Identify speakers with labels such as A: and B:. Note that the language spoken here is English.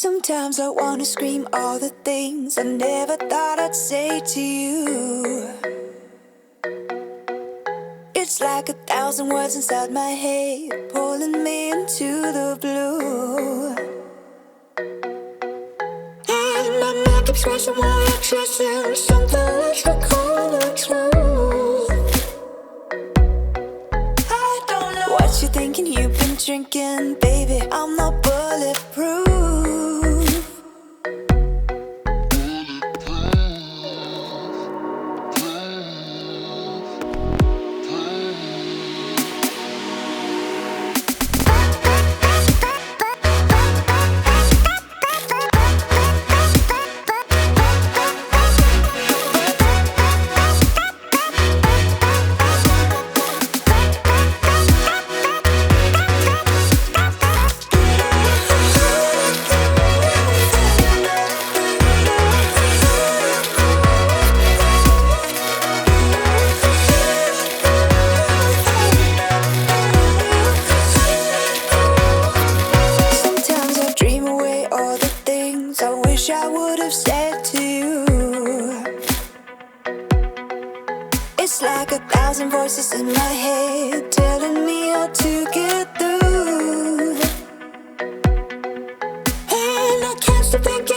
A: Sometimes I wanna scream all the things I never thought I'd say to you. It's like 1,000 words inside my head, pulling me into the blue. And my mind keeps racing while you're chasing something that you call the truth. I don't know what you're thinking, you've been drinking, baby. I'm not bulletproof. I would have said to you. It's like 1,000 voices in my head telling me how to get through. And I can't stop thinking